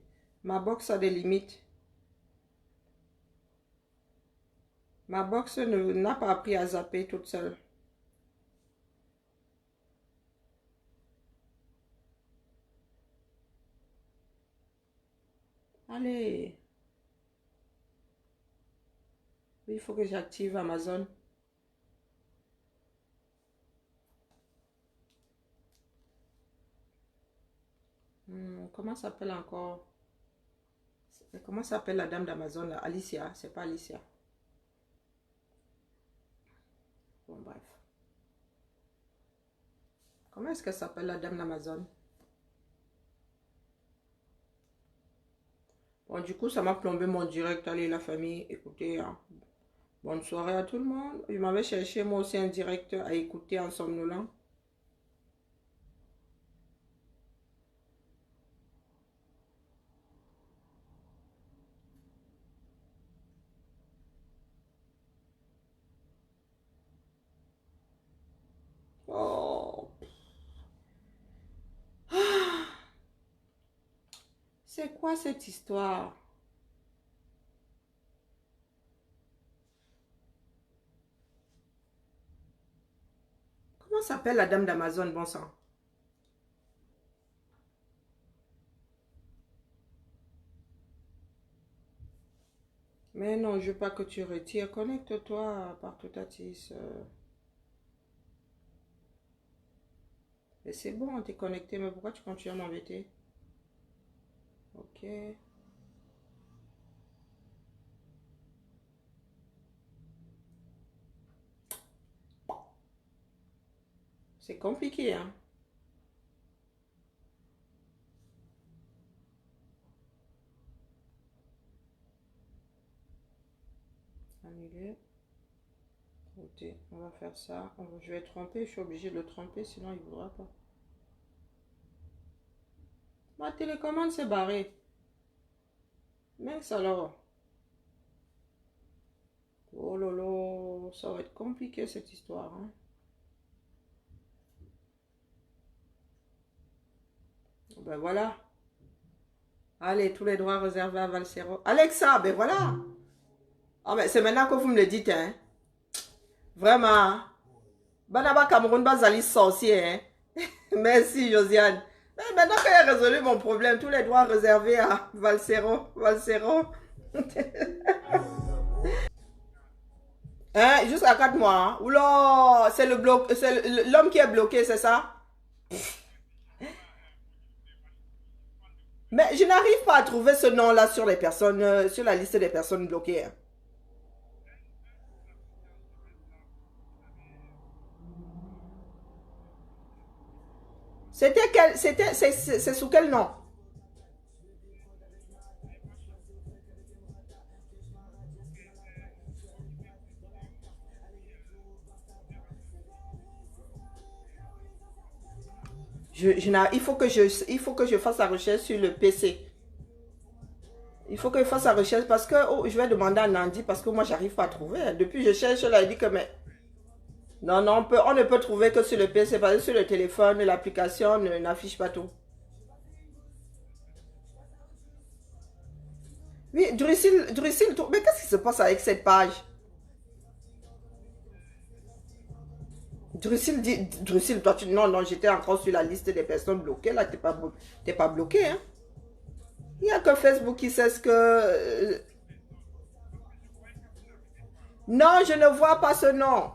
ma box a des limites. Ma box n'a pas appris à zapper toute seule. Allez. Il faut que j'active Amazon. Comment s'appelle encore? Comment s'appelle la dame d'Amazon là? Alicia, c'est pas Alicia. Bon, bref. Comment est-ce qu'elle s'appelle la dame d'Amazon? Bon, du coup, ça m'a plombé mon direct. Allez, la famille, écoutez, hein. Bonne soirée à tout le monde. Je m'avais cherché moi aussi un direct à écouter en somnolent. Oh. C'est quoi cette histoire? Comment s'appelle la dame d'Amazon, bon sang? Mais non, je veux pas que tu retires. Connecte-toi par tout à tis. Et c'est bon, t'es connecté, mais pourquoi tu continues à m'embêter? Ok. C'est compliqué, hein. Annuler. Ok, on va faire ça. Je vais tromper, je suis obligée de le tromper, sinon il ne voudra pas. Ma télécommande s'est barrée. Mince alors. Oh lolo, ça va être compliqué cette histoire, hein. Ben voilà. Allez, tous les droits réservés à Valsero. Alexa, ben voilà. Ah, mais c'est maintenant que vous me le dites, hein. Vraiment. Banaba Cameroun, Bazali sorcier, hein. Merci, Josiane. Mais maintenant que j'ai résolu mon problème, tous les droits réservés à Valsero. Valsero. Hein, jusqu'à 4 mois. Hein. Oula, c'est l'homme qui est bloqué, c'est ça? Mais je n'arrive pas à trouver ce nom-là sur les personnes, sur la liste des personnes bloquées. Hein. C'est sous quel nom? Il faut que je fasse la recherche sur le PC. Il faut que je fasse la recherche parce que je vais demander à Nandi parce que moi, j'arrive pas à trouver. Depuis, je cherche là, il dit que mais non, non, on ne peut trouver que sur le PC parce que sur le téléphone, l'application n'affiche pas tout. Oui, Drusil, mais qu'est-ce qui se passe avec cette page? Drusil, toi, non, non, j'étais encore sur la liste des personnes bloquées. Là, t'es pas bloqué, hein? Il n'y a que Facebook qui sait ce que... Non, je ne vois pas ce nom.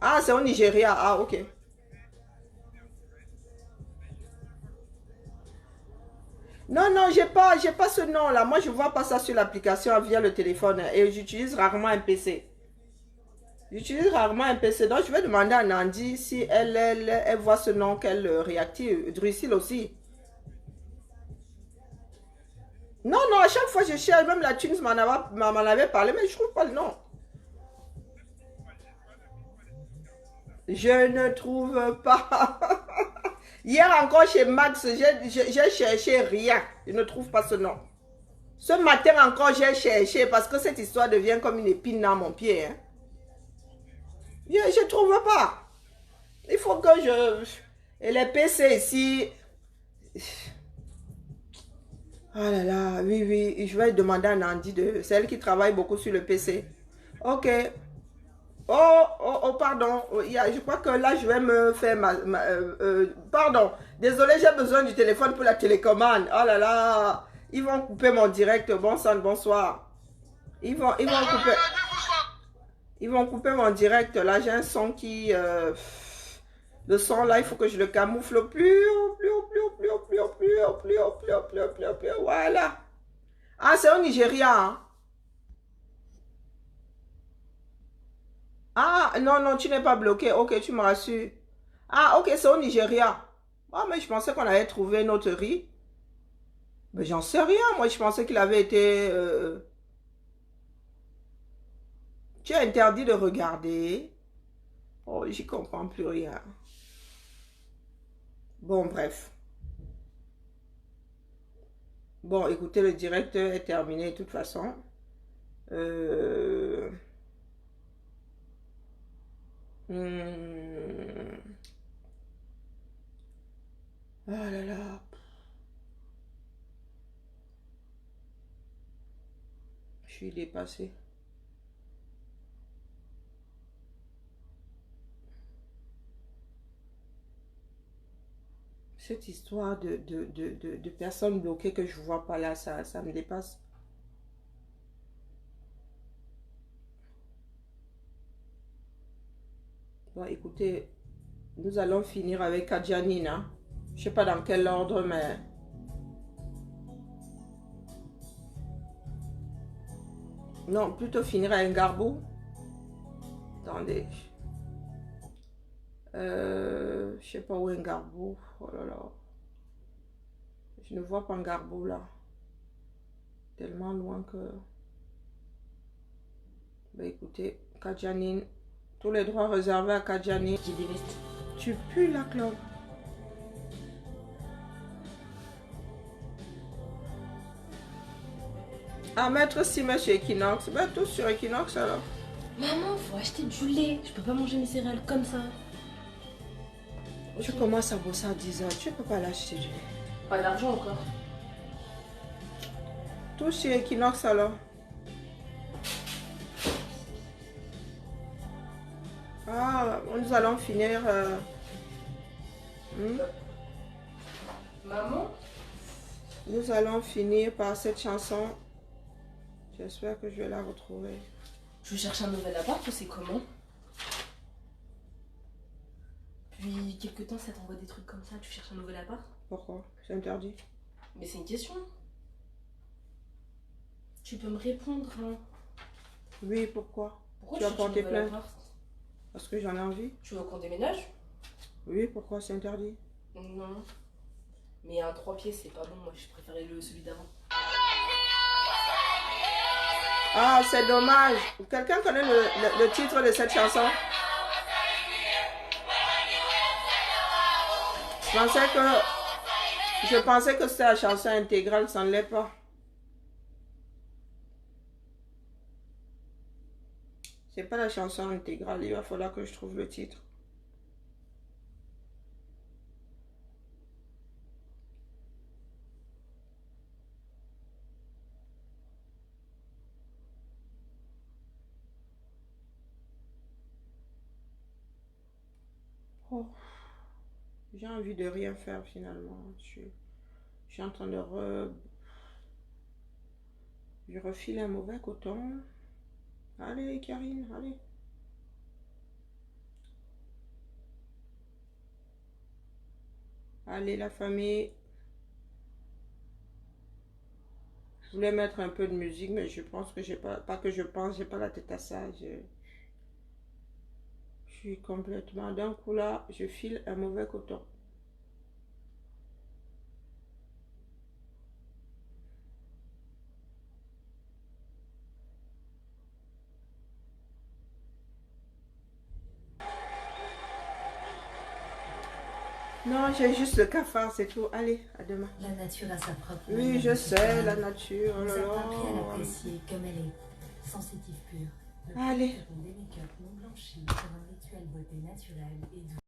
Ah, c'est au Nigeria. Ah, ok. Non, non, j'ai pas ce nom-là. Moi, je vois pas ça sur l'application via le téléphone. Et j'utilise rarement un PC. J'utilise rarement un PC. Donc, je vais demander à Nandi si elle voit ce nom qu'elle réactive. Drusil aussi. Non, non, à chaque fois je cherche, même la Tunes m'en avait parlé, mais je trouve pas le nom. Je ne trouve pas. Hier encore chez Max, j'ai cherché rien. Je ne trouve pas ce nom. Ce matin encore, j'ai cherché parce que cette histoire devient comme une épine dans mon pied. Hein. Je ne trouve pas. Il faut que je... Et les PC ici... Ah là là, oui, oui, je vais demander à Nandi de... C'est elle qui travaille beaucoup sur le PC. Ok. Oh, oh, oh, pardon. Oh, je crois que là, je vais me faire pardon. Désolé, j'ai besoin du téléphone pour la télécommande. Oh là là. Ils vont couper mon direct. Bon sang, bonsoir. Ils vont couper mon direct. Là, j'ai un son qui... le son, là, il faut que je le camoufle plus haut, plus haut, plus haut, plus haut, plus haut, plus haut, plus haut, plus haut, plus haut, plus haut, plus haut. Voilà. Ah, c'est au Nigeria, hein? Ah, non, non, tu n'es pas bloqué. Ok, tu me rassures. Ah, ok, c'est au Nigeria. Ah, mais je pensais qu'on avait trouvé notre riz. Mais j'en sais rien. Moi, je pensais qu'il avait été... Tu as interdit de regarder. Oh, j'y comprends plus rien. Bon, bref. Bon, écoutez, le direct est terminé de toute façon. Euh... hmm. Oh là là. Je suis dépassée. Cette histoire de personnes bloquées que je vois pas là, ça me dépasse. Bon, écoutez, Nous allons finir avec Kadjanina. Je ne sais pas dans quel ordre, mais... Non, plutôt finir avec Ngarbou. Attendez. Je sais pas où est Ngarbou. Oh là là. Je ne vois pas Ngarbou là. Tellement loin que... Bah écoutez, Kadjanine. Tous les droits réservés à Kadjanine. J'ai des vestes. Tu pues la clope. À mettre si sur Equinox. Ben tous sur Equinox alors. Maman, faut acheter du lait. Je peux pas manger mes céréales comme ça. Tu commences à bosser à 10 heures. Tu peux pas l'acheter du lait. Pas d'argent encore. Tout sur Equinox alors. Ah, nous allons finir. Maman? Nous allons finir par cette chanson. J'espère que je vais la retrouver. Tu veux chercher un nouvel appart ou c'est comment? Puis quelque temps ça t'envoie des trucs comme ça, tu cherches un nouvel appart? Pourquoi? C'est interdit. Mais c'est une question. Tu peux me répondre, hein? Oui, pourquoi? Pourquoi Tu tu as cherches un porté nouvel plainte? appart? Parce que j'en ai envie. Tu veux qu'on déménage? Oui, pourquoi c'est interdit? Non. Mais un 3 pieds c'est pas bon, moi je préférais celui d'avant. Ah, c'est dommage. Quelqu'un connaît le titre de cette chanson? Je pensais que c'était la chanson intégrale, ça ne l'est pas. C'est pas la chanson intégrale, il va falloir que je trouve le titre. Oh. J'ai envie de rien faire finalement. Je suis en train de Je refile un mauvais coton. Allez, Karine, allez. Allez, la famille. Je voulais mettre un peu de musique, mais je pense que j'ai pas que je pense, j'ai pas la tête à ça. Je suis complètement d'un coup là, je file un mauvais coton. Non, j'ai juste le cafard, c'est tout. Allez, à demain. La nature a sa propre Oui, manière je de sais, se la faire. nature. Oh Nous là avons là. appris à l'apprécier comme elle est, sensitive pure. Allez. Des make-up non blanchis pour un rituel beauté naturelle et doux.